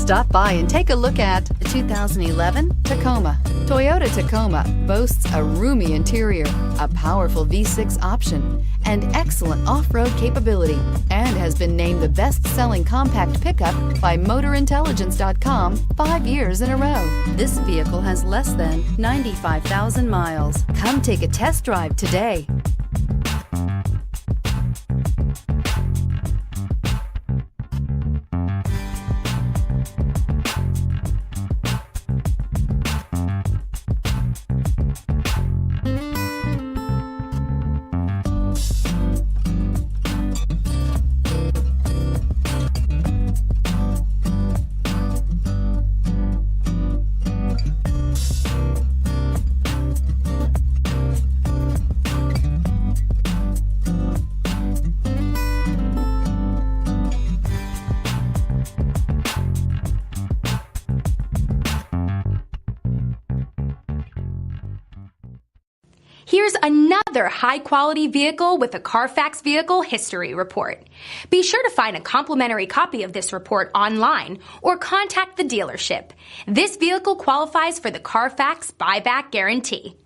Stop by and take a look at the 2011 Tacoma. Toyota Tacoma boasts a roomy interior, a powerful V6 option, and excellent off-road capability, and has been named the best-selling compact pickup by MotorIntelligence.com 5 years in a row. This vehicle has less than 95,000 miles. Come take a test drive today. Here's another high-quality vehicle with a Carfax Vehicle History Report. Be sure to find a complimentary copy of this report online or contact the dealership. This vehicle qualifies for the Carfax Buyback Guarantee.